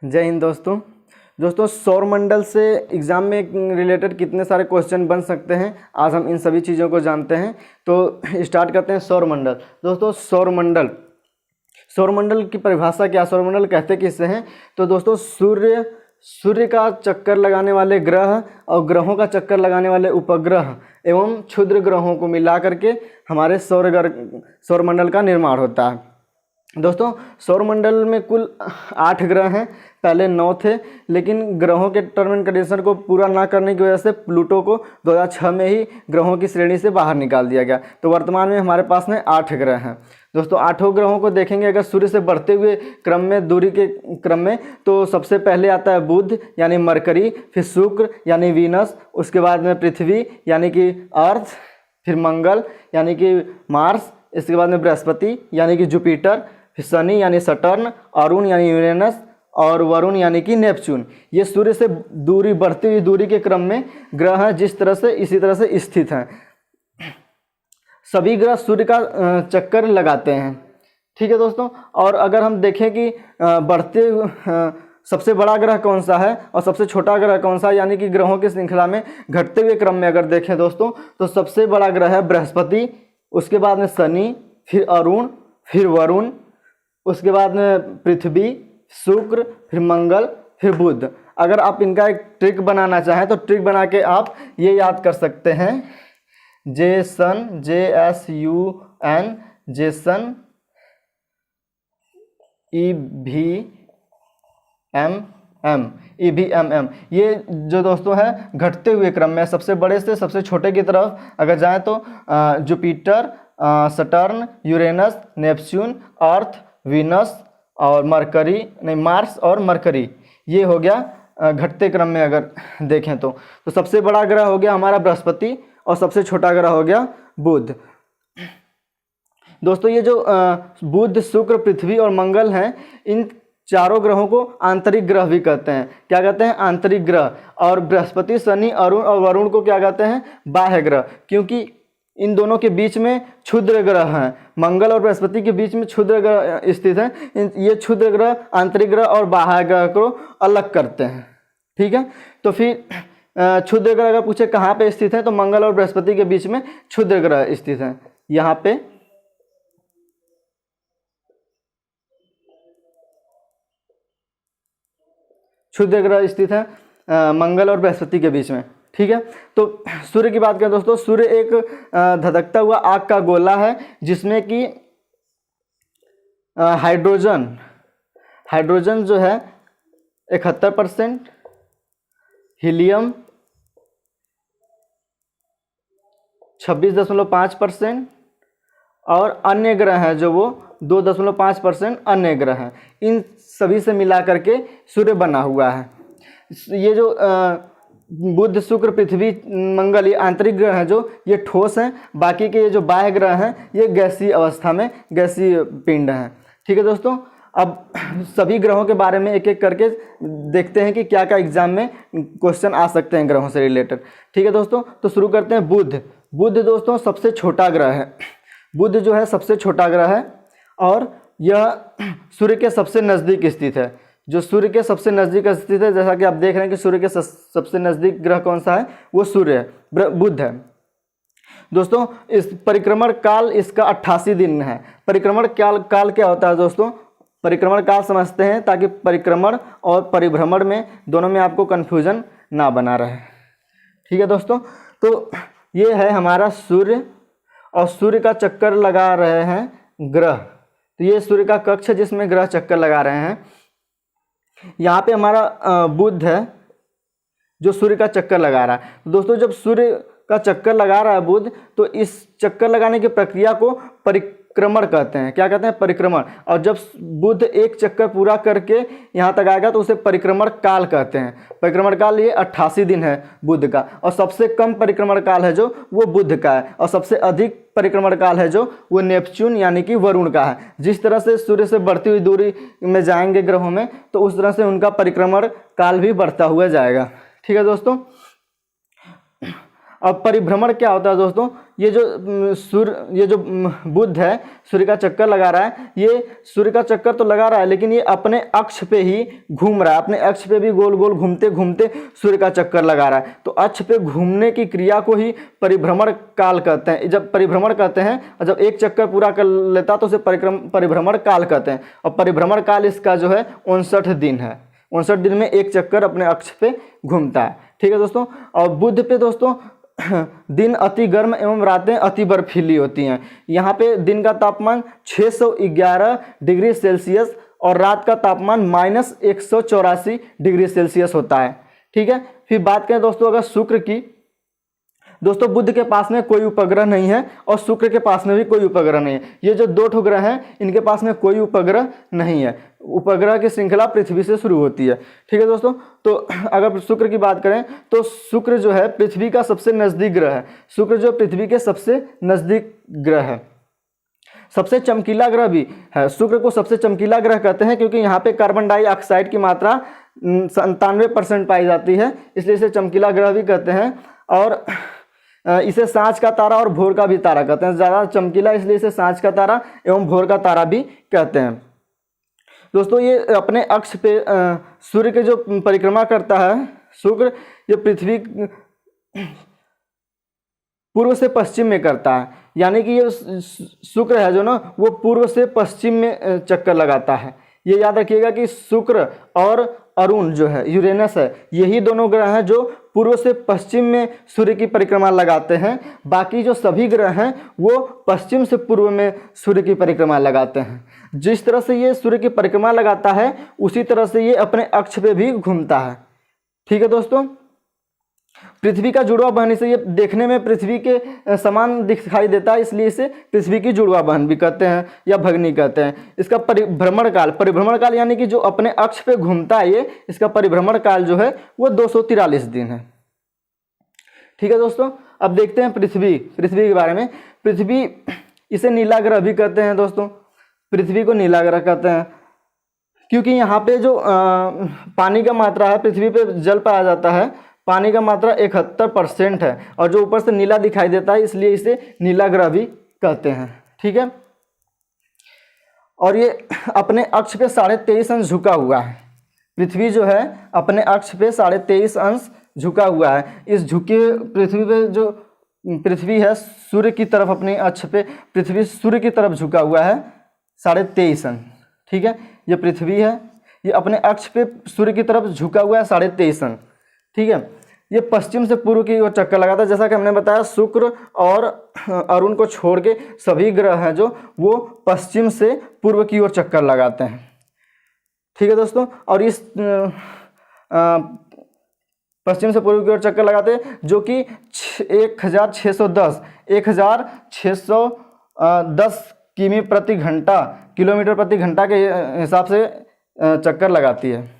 जय हिंद दोस्तों सौरमंडल से एग्ज़ाम में रिलेटेड कितने सारे क्वेश्चन बन सकते हैं, आज हम इन सभी चीज़ों को जानते हैं। तो स्टार्ट करते हैं। सौरमंडल। दोस्तों सौरमंडल की परिभाषा क्या, सौरमंडल कहते किससे हैं? तो दोस्तों सूर्य का चक्कर लगाने वाले ग्रह और ग्रहों का चक्कर लगाने वाले उपग्रह एवं क्षुद्र ग्रहों को मिला करके हमारे सौरमंडल का निर्माण होता है। दोस्तों सौरमंडल में कुल 8 ग्रह हैं, पहले 9 थे, लेकिन ग्रहों के टर्म एंड कंडीशन को पूरा ना करने की वजह से प्लूटो को 2006 में ही ग्रहों की श्रेणी से बाहर निकाल दिया गया। तो वर्तमान में हमारे पास में 8 ग्रह हैं। दोस्तों 8 ग्रहों को देखेंगे अगर सूर्य से बढ़ते हुए क्रम में, दूरी के क्रम में, तो सबसे पहले आता है बुध यानी मरकरी, फिर शुक्र यानी वीनस, उसके बाद में पृथ्वी यानी कि अर्थ, फिर मंगल यानी कि मार्स, इसके बाद में बृहस्पति यानी कि जुपिटर, फिर शनि यानी सटर्न, अरुण यानी यूरेनस और वरुण यानी कि नेपच्यून। ये सूर्य से दूरी, बढ़ती हुई दूरी के क्रम में ग्रह हैं, जिस तरह से इसी तरह से स्थित हैं। सभी ग्रह सूर्य का चक्कर लगाते हैं, ठीक है दोस्तों। और अगर हम देखें कि बढ़ते सबसे बड़ा ग्रह कौन सा है और सबसे छोटा ग्रह कौन सा है, यानी कि ग्रहों की श्रृंखला में घटते हुए क्रम में अगर देखें दोस्तों, तो सबसे बड़ा ग्रह है बृहस्पति, उसके बाद में शनि, फिर अरुण, फिर वरुण, उसके बाद में पृथ्वी, शुक्र, फिर मंगल, फिर बुध। अगर आप इनका एक ट्रिक बनाना चाहें तो ट्रिक बना के आप ये याद कर सकते हैं, जेसन, JSUN, जेसन, EVMM। ये जो दोस्तों है घटते हुए क्रम में सबसे बड़े से सबसे छोटे की तरफ अगर जाएं तो जुपिटर, सटर्न, यूरेनस, नेपच्यून, अर्थ, वीनस और मार्स और मरकरी, ये हो गया घटते क्रम में अगर देखें तो सबसे बड़ा ग्रह हो गया हमारा बृहस्पति और सबसे छोटा ग्रह हो गया बुध। दोस्तों ये जो बुध, शुक्र, पृथ्वी और मंगल हैं, इन चारों ग्रहों को आंतरिक ग्रह भी कहते हैं। क्या कहते हैं? आंतरिक ग्रह। और बृहस्पति, शनि, अरुण और वरुण को क्या कहते हैं? बाह्य ग्रह, क्योंकि इन दोनों के बीच में क्षुद्र ग्रह हैं। मंगल और बृहस्पति के बीच में क्षुद्र ग्रह स्थित हैं। ये क्षुद्र ग्रह आंतरिक ग्रह और बाह्य ग्रह को अलग करते हैं, ठीक है। तो फिर क्षुद्र ग्रह अगर पूछे कहाँ पे स्थित है, तो मंगल और बृहस्पति के बीच में क्षुद्र ग्रह स्थित हैं। यहाँ पे क्षुद्र ग्रह स्थित है मंगल और बृहस्पति के बीच में, ठीक है। तो सूर्य की बात करें दोस्तों, सूर्य एक धधकता हुआ आग का गोला है, जिसमें कि हाइड्रोजन जो है 71%, हीलियम 26.5% और अन्य ग्रह हैं जो वो 2.5% अन्य ग्रह हैं। इन सभी से मिला करके सूर्य बना हुआ है। ये जो बुध, शुक्र, पृथ्वी, मंगल, ये आंतरिक ग्रह हैं, जो ये ठोस हैं। बाकी के ये जो बाह्य ग्रह हैं, ये गैसीय अवस्था में गैसीय पिंड हैं, ठीक है दोस्तों। अब सभी ग्रहों के बारे में एक एक करके देखते हैं कि क्या क्या एग्जाम में क्वेश्चन आ सकते हैं ग्रहों से रिलेटेड, ठीक है दोस्तों। तो शुरू करते हैं। बुध दोस्तों सबसे छोटा ग्रह है। बुध जो है सबसे छोटा ग्रह है और यह सूर्य के सबसे नज़दीक स्थित है। जो सूर्य के सबसे नज़दीक स्थित है, जैसा कि आप देख रहे हैं कि सूर्य के सबसे नज़दीक ग्रह कौन सा है, वो सूर्य है, बुध है। दोस्तों इस परिक्रमण काल इसका 88 दिन है। परिक्रमण काल क्या होता है दोस्तों? परिक्रमण काल समझते हैं ताकि परिक्रमण और परिभ्रमण में दोनों में आपको कन्फ्यूजन ना बना रहे, ठीक है दोस्तों। तो ये है हमारा सूर्य और सूर्य का चक्कर लगा रहे हैं ग्रह। तो ये सूर्य का कक्ष है जिसमें ग्रह चक्कर लगा रहे हैं। यहाँ पे हमारा बुध है जो सूर्य का चक्कर लगा रहा है। दोस्तों जब सूर्य का चक्कर लगा रहा है बुध, तो इस चक्कर लगाने की प्रक्रिया को परिक्रमण कहते हैं। क्या कहते हैं? परिक्रमण। और जब बुध एक चक्कर पूरा करके यहाँ तक आएगा तो उसे परिक्रमण काल कहते हैं। परिक्रमण काल ये 88 दिन है बुध का, और सबसे कम परिक्रमण काल है जो वो बुध का है, और सबसे अधिक परिक्रमण काल है जो वो नेपच्यून यानी कि वरुण का है। जिस तरह से सूर्य से बढ़ती हुई दूरी में जाएंगे ग्रहों में, तो उस तरह से उनका परिक्रमण काल भी बढ़ता हुआ जाएगा, ठीक है दोस्तों। अब परिभ्रमण क्या होता है दोस्तों, ये जो बुध है सूर्य का चक्कर लगा रहा है, ये सूर्य का चक्कर तो लगा रहा है लेकिन ये अपने अक्ष पे ही घूम रहा है, अपने अक्ष पे भी गोल गोल घूमते घूमते सूर्य का चक्कर लगा रहा है। तो अक्ष पे घूमने की क्रिया को ही परिभ्रमण काल कहते हैं। जब परिभ्रमण कहते हैं और जब एक चक्कर पूरा कर लेता तो उसे परिभ्रमण काल कहते हैं। और परिभ्रमण काल इसका जो है 59 दिन है। 59 दिन में एक चक्कर अपने अक्ष पे घूमता है। ठीक है दोस्तों। और बुध पे दोस्तों दिन अति गर्म एवं रातें अति बर्फीली होती हैं। यहाँ पे दिन का तापमान 611 डिग्री सेल्सियस और रात का तापमान -184 डिग्री सेल्सियस होता है। ठीक है। फिर बात करें दोस्तों अगर शुक्र की, दोस्तों बुध के पास में कोई उपग्रह नहीं है और शुक्र के पास में भी कोई उपग्रह नहीं है। ये जो दो ठो ग्रह हैं इनके पास में कोई उपग्रह नहीं है। उपग्रह की श्रृंखला पृथ्वी से शुरू होती है। ठीक है दोस्तों। तो अगर शुक्र की बात करें तो शुक्र जो है पृथ्वी का सबसे नज़दीक ग्रह है। शुक्र जो पृथ्वी के सबसे नज़दीक ग्रह है, सबसे चमकीला ग्रह भी है। शुक्र को सबसे चमकीला ग्रह कहते हैं क्योंकि यहाँ पे कार्बन डाइऑक्साइड की मात्रा 97% पाई जाती है, इसलिए इसे चमकीला ग्रह भी कहते हैं। और इसे सांझ का तारा और भोर का भी तारा कहते हैं। ज़्यादा चमकीला इसलिए इसे सांझ का तारा एवं भोर का तारा भी कहते हैं। दोस्तों ये अपने अक्ष पे सूर्य के जो परिक्रमा करता है शुक्र, ये पृथ्वी पूर्व से पश्चिम में करता है। यानी कि ये शुक्र है जो ना वो पूर्व से पश्चिम में चक्कर लगाता है। ये याद रखिएगा कि शुक्र और अरुण जो है यूरेनस है, यही दोनों ग्रह हैं जो पूर्व से पश्चिम में सूर्य की परिक्रमा लगाते हैं। बाकी जो सभी ग्रह हैं वो पश्चिम से पूर्व में सूर्य की परिक्रमा लगाते हैं। जिस तरह से ये सूर्य की परिक्रमा लगाता है उसी तरह से ये अपने अक्ष पे भी घूमता है। ठीक है दोस्तों। पृथ्वी का जुड़वा बहन, इसे ये देखने में पृथ्वी के समान दिखाई देता है, इसलिए इसे पृथ्वी की जुड़वा बहन भी कहते हैं या भगनी कहते हैं। इसका परिभ्रमण काल यानी कि जो अपने अक्ष पे घूमता है ये, इसका परिभ्रमण काल जो है वो 243 दिन है। ठीक है दोस्तों। अब देखते हैं पृथ्वी के बारे में। पृथ्वी, इसे नीला ग्रह भी कहते हैं दोस्तों। पृथ्वी को नीला ग्रह कहते हैं क्योंकि यहाँ पे जो पानी का मात्रा है, पृथ्वी पे जल पाया जाता है, पानी का मात्रा 71% है और जो ऊपर से नीला दिखाई देता है इसलिए इसे नीला ग्रह भी कहते हैं। ठीक है। और ये अपने अक्ष पे 23.5 अंश झुका हुआ है। पृथ्वी जो है अपने अक्ष पे 23.5 अंश झुका हुआ है। इस झुके पृथ्वी पे जो पृथ्वी है सूर्य की तरफ, अपने अक्ष पे पृथ्वी सूर्य की तरफ झुका हुआ है 23.5 अंश। ठीक है। ये पृथ्वी है, ये अपने अक्ष पे सूर्य की तरफ झुका हुआ है 23.5 अंश। ठीक है। ये पश्चिम से पूर्व की ओर चक्कर लगाता है। जैसा कि हमने बताया शुक्र और अरुण को छोड़ के सभी ग्रह हैं जो वो पश्चिम से पूर्व की ओर चक्कर लगाते हैं। ठीक है दोस्तों। और इस पश्चिम से पूर्व की ओर चक्कर लगाते हैं जो कि 1610 किलोमीटर प्रति घंटा के हिसाब से चक्कर लगाती है।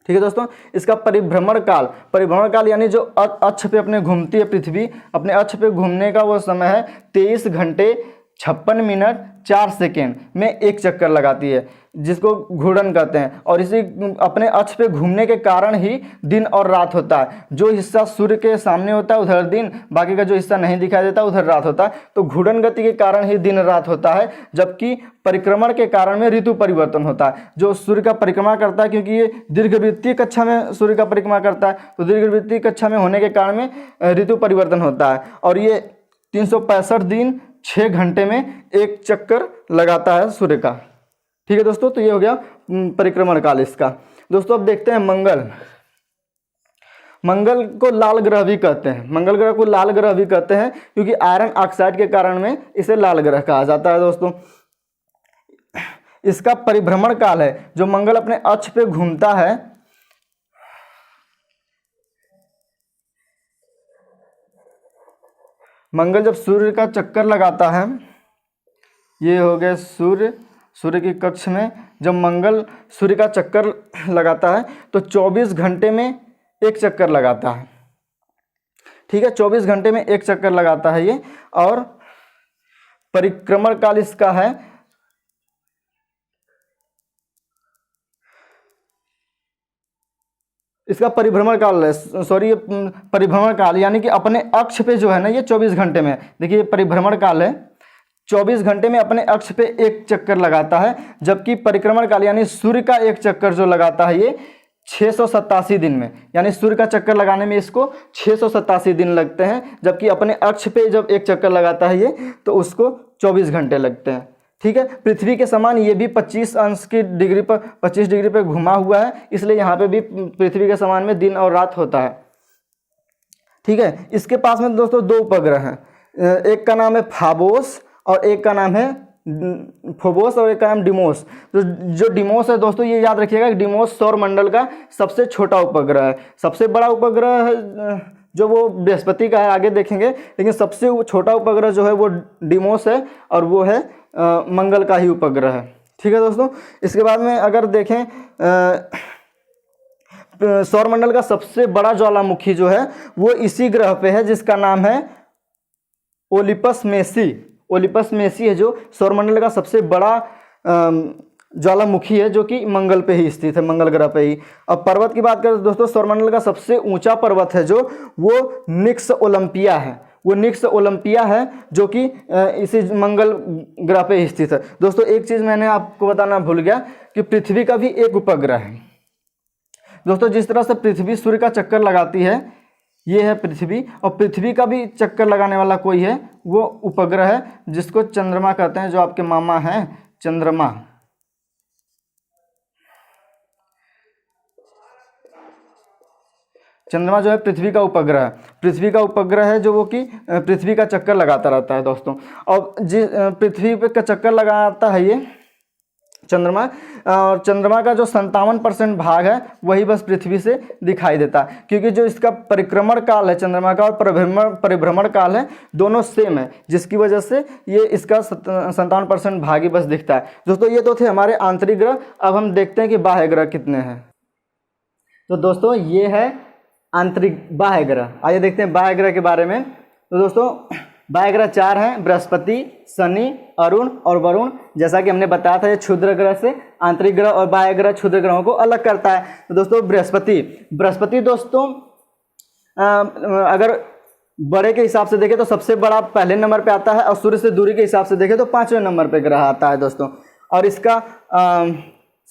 ठीक है दोस्तों। इसका परिभ्रमण काल यानी जो अक्ष पे अपने घूमती है पृथ्वी, अपने अक्ष पे घूमने का वो समय है 23 घंटे 56 मिनट 4 सेकेंड में एक चक्कर लगाती है, जिसको घूर्णन कहते हैं। और इसी अपने अक्ष पे घूमने के कारण ही दिन और रात होता है। जो हिस्सा सूर्य के सामने होता है उधर दिन, बाकी का जो हिस्सा नहीं दिखाई देता उधर रात होता है। तो घूर्णन गति के कारण ही दिन रात होता है, जबकि परिक्रमण के कारण में ऋतु परिवर्तन होता है। जो सूर्य का परिक्रमा करता है, क्योंकि ये दीर्घवृत्तीय कक्षा में सूर्य का परिक्रमा करता है, तो दीर्घवृत्तीय कक्षा में होने के कारण में ऋतु परिवर्तन होता है। और ये 365 दिन 6 घंटे में एक चक्कर लगाता है सूर्य का। ठीक है दोस्तों। तो ये हो गया परिक्रमण काल इसका। दोस्तों अब देखते हैं मंगल को लाल ग्रह भी कहते हैं। मंगल ग्रह को लाल ग्रह भी कहते हैं क्योंकि आयरन ऑक्साइड के कारण में इसे लाल ग्रह कहा जाता है दोस्तों। इसका परिभ्रमण काल है, जो मंगल अपने अक्ष पे घूमता है, मंगल जब सूर्य का चक्कर लगाता है, ये हो गया सूर्य की कक्ष में जब मंगल सूर्य का चक्कर लगाता है तो 24 घंटे में एक चक्कर लगाता है। ठीक है। 24 घंटे में एक चक्कर लगाता है ये। और परिक्रमण काल इसका है इसका परिभ्रमण काल है, सॉरी परिभ्रमण काल यानी कि अपने अक्ष पे जो है ना ये 24 घंटे में, देखिए परिभ्रमण काल है 24 घंटे में अपने अक्ष पे एक चक्कर लगाता है, जबकि परिक्रमण काल यानी सूर्य का एक चक्कर जो लगाता है ये 687 दिन में, यानी सूर्य का चक्कर लगाने में इसको 687 दिन लगते हैं, जबकि अपने अक्ष पे जब एक चक्कर लगाता है ये तो उसको 24 घंटे लगते हैं। ठीक है, पृथ्वी के समान ये भी 25 डिग्री पर घुमा हुआ है, इसलिए यहाँ पे भी पृथ्वी के समान में दिन और रात होता है। ठीक है, इसके पास में दोस्तों 2 उपग्रह हैं, एक का नाम है फाबोस और एक का नाम है फोबोस और एक का नाम डिमोस। तो जो डिमोस है दोस्तों ये याद रखिएगा कि डिमोस सौर मंडल का सबसे छोटा उपग्रह है, सबसे बड़ा उपग्रह है जो वो बृहस्पति का है, आगे देखेंगे, लेकिन सबसे छोटा उपग्रह जो है वो डिमोस है और वो है मंगल का ही उपग्रह है। ठीक है दोस्तों, इसके बाद में अगर देखें सौर मंडल का सबसे बड़ा ज्वालामुखी जो है वो इसी ग्रह पे है जिसका नाम है ओलिपस मेसी। ओलिपस मेसी है जो सौरमंडल का सबसे बड़ा ज्वालामुखी है जो कि मंगल पे ही स्थित है, मंगल ग्रह पे ही। अब पर्वत की बात करें तो दोस्तों सौरमंडल का सबसे ऊंचा पर्वत है जो वो निक्स ओलंपिया है, वो निक्स ओलंपिया है जो कि इसी मंगल ग्रह पे ही स्थित है। दोस्तों एक चीज़ मैंने आपको बताना भूल गया कि पृथ्वी का भी एक उपग्रह है। दोस्तों जिस तरह से पृथ्वी सूर्य का चक्कर लगाती है, ये है पृथ्वी, और पृथ्वी का भी चक्कर लगाने वाला कोई है, वो उपग्रह है जिसको चंद्रमा कहते हैं, जो आपके मामा हैं चंद्रमा। चंद्रमा जो है पृथ्वी का उपग्रह है, पृथ्वी का उपग्रह है जो वो कि पृथ्वी का चक्कर लगाता रहता है दोस्तों। और पृथ्वी पे का चक्कर लगाता है ये चंद्रमा, और चंद्रमा का जो 57% भाग है वही बस पृथ्वी से दिखाई देता है, क्योंकि जो इसका परिक्रमण काल है चंद्रमा का और परिभ्रमण काल है दोनों सेम है, जिसकी वजह से ये इसका 57% भाग ही बस दिखता है। दोस्तों ये तो थे हमारे आंतरिक ग्रह, अब हम देखते हैं कि बाह्य ग्रह कितने हैं। तो दोस्तों ये है आंतरिक बाह्य ग्रह, आइए देखते हैं बाह्य ग्रह के बारे में। तो दोस्तों बाह्य ग्रह 4 हैं, बृहस्पति, शनि, अरुण और वरुण। जैसा कि हमने बताया था ये क्षुद्र ग्रह से आंतरिक ग्रह और बाह्य ग्रह क्षुद्र ग्रहों को अलग करता है। तो दोस्तों बृहस्पति दोस्तों अगर बड़े के हिसाब से देखें तो सबसे बड़ा पहले नंबर पे आता है, और सूर्य से दूरी के हिसाब से देखें तो 5वें नंबर पे ग्रह आता है दोस्तों। और इसका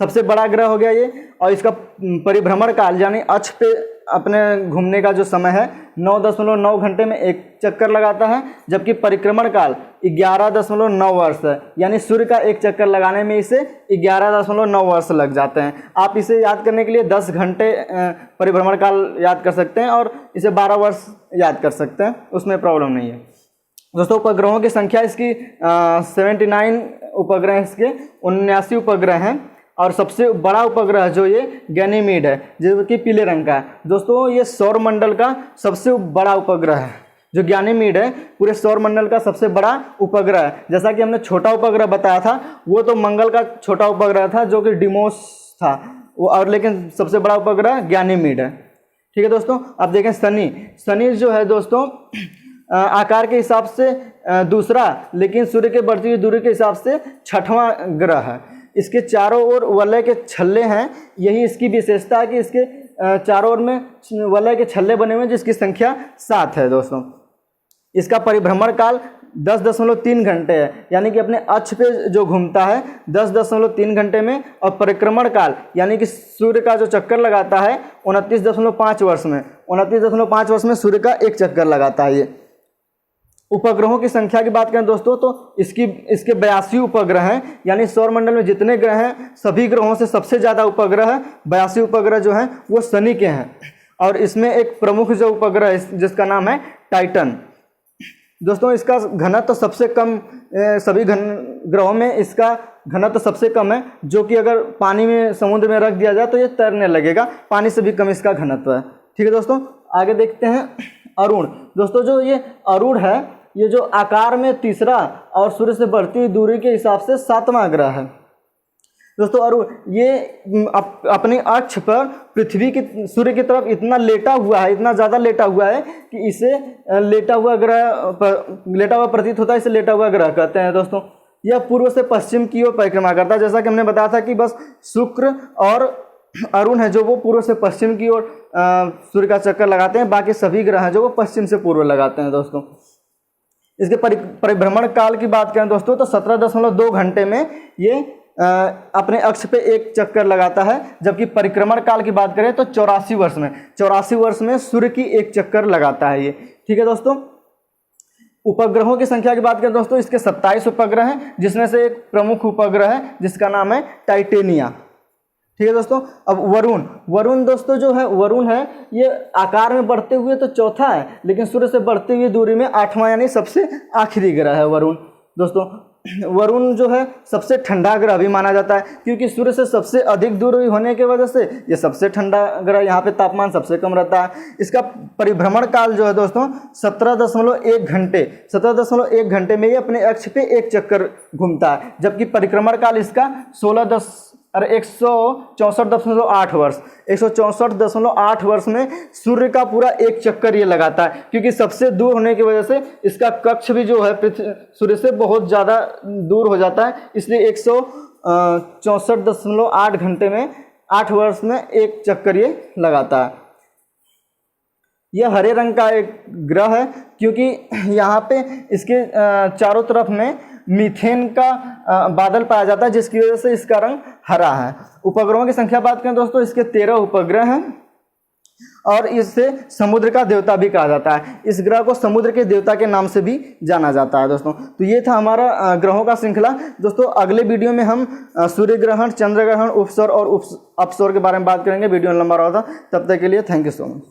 सबसे बड़ा ग्रह हो गया ये, और इसका परिभ्रमण काल यानी अक्ष पे अपने घूमने का जो समय है 9.9 घंटे में एक चक्कर लगाता है, जबकि परिक्रमण काल 11.9 वर्ष है, यानी सूर्य का एक चक्कर लगाने में इसे 11.9 वर्ष लग जाते हैं। आप इसे याद करने के लिए 10 घंटे परिभ्रमण काल याद कर सकते हैं और इसे 12 वर्ष याद कर सकते हैं, उसमें प्रॉब्लम नहीं है। दोस्तों उपग्रहों की संख्या इसकी 79 उपग्रह, इसके 79 उपग्रह हैं, और सबसे बड़ा उपग्रह जो ये गैनीमीड है जो कि पीले रंग का है। दोस्तों ये सौर मंडल का सबसे बड़ा उपग्रह है, जो गैनीमीड है पूरे सौर मंडल का सबसे बड़ा उपग्रह है। जैसा कि हमने छोटा उपग्रह बताया था वो तो मंगल का छोटा उपग्रह था जो कि डिमोस था वो, और लेकिन सबसे बड़ा उपग्रह गैनीमीड है। ठीक है दोस्तों, अब देखें शनि जो है दोस्तों आकार के हिसाब से दूसरा, लेकिन सूर्य के बढ़ती हुई दूरी के हिसाब से 6वां ग्रह है। इसके चारों ओर वलय के छल्ले हैं, यही इसकी विशेषता है कि इसके चारों ओर में वलय के छल्ले बने हुए हैं जिसकी संख्या 7 है दोस्तों। इसका परिभ्रमण काल 10.3 घंटे है, यानी कि अपने अक्ष पे जो घूमता है 10.3 घंटे में, और परिक्रमण काल यानी कि सूर्य का जो चक्कर लगाता है 29.5 वर्ष में, 29.5 वर्ष में सूर्य का एक चक्कर लगाता है ये। उपग्रहों की संख्या की बात करें दोस्तों तो इसके 82 उपग्रह हैं, यानी सौरमंडल में जितने ग्रह हैं सभी ग्रहों से सबसे ज़्यादा उपग्रह है 82 उपग्रह जो हैं वो शनि के हैं। और इसमें एक प्रमुख जो उपग्रह है जिसका नाम है टाइटन। दोस्तों इसका घनत्व तो सबसे कम, सभी ग्रहों में इसका घनत्व तो सबसे कम है, जो कि अगर पानी में समुद्र में रख दिया जाए तो ये तैरने लगेगा, पानी से भी कम इसका घनत्व है। ठीक है दोस्तों, आगे देखते हैं अरुण। दोस्तों जो ये अरुण है ये जो आकार में तीसरा और सूर्य से बढ़ती हुई दूरी के हिसाब से 7वां ग्रह है। दोस्तों अरुण ये अपने अक्ष पर पृथ्वी की सूर्य की तरफ इतना लेटा हुआ है, इतना ज़्यादा लेटा हुआ है कि इसे लेटा हुआ प्रतीत होता है, इसे लेटा हुआ ग्रह कहते हैं दोस्तों। यह पूर्व से पश्चिम की ओर परिक्रमा करता है, जैसा कि हमने बताया था कि बस शुक्र और अरुण है जो वो पूर्व से पश्चिम की ओर सूर्य का चक्कर लगाते हैं, बाकी सभी ग्रह हैं जो वो पश्चिम से पूर्व लगाते हैं दोस्तों। इसके परिभ्रमण काल की बात करें दोस्तों तो 17.2 घंटे में ये अपने अक्ष पे एक चक्कर लगाता है, जबकि परिक्रमण काल की बात करें तो 84 वर्ष में सूर्य की एक चक्कर लगाता है ये। ठीक है दोस्तों। उपग्रहों की संख्या की बात करें दोस्तों, इसके 27 उपग्रह हैं, जिसमें से एक प्रमुख उपग्रह है जिसका नाम है टाइटेनिया। ठीक है दोस्तों। अब वरुण दोस्तों जो है वरुण है ये आकार में बढ़ते हुए तो चौथा है, लेकिन सूर्य से बढ़ती हुई दूरी में 8वां यानी सबसे आखिरी ग्रह है वरुण दोस्तों। वरुण जो है सबसे ठंडा ग्रह भी माना जाता है, क्योंकि सूर्य से सबसे अधिक दूर होने की वजह से ये सबसे ठंडा ग्रह, यहाँ पे तापमान सबसे कम रहता है। इसका परिभ्रमण काल जो है दोस्तो64 17.1 घंटे में ये अपने अक्ष पे एक चक्कर घूमता है, जबकि परिक्रमण काल इसका 164.8 वर्ष 164.8 वर्ष में सूर्य का पूरा एक चक्कर ये लगाता है, क्योंकि सबसे दूर होने की वजह से इसका कक्ष भी जो है सूर्य से बहुत ज़्यादा दूर हो जाता है, इसलिए 164.8 घंटे में 8 वर्ष में एक चक्कर ये लगाता है। यह हरे रंग का एक ग्रह है, क्योंकि यहाँ पे इसके चारों तरफ में मीथेन का बादल पाया जाता है, जिसकी वजह से इसका रंग हरा है। उपग्रहों की संख्या बात करें दोस्तों, इसके 13 उपग्रह हैं और इसे समुद्र का देवता भी कहा जाता है। इस ग्रह को समुद्र के देवता के नाम से भी जाना जाता है दोस्तों। तो ये था हमारा ग्रहों का श्रृंखला दोस्तों। अगले वीडियो में हम सूर्य ग्रहण, चंद्र ग्रहण, उपसौर और अपसौर के बारे में बात करेंगे। वीडियो लंबा रहा था, तब तक के लिए थैंक यू सो मच।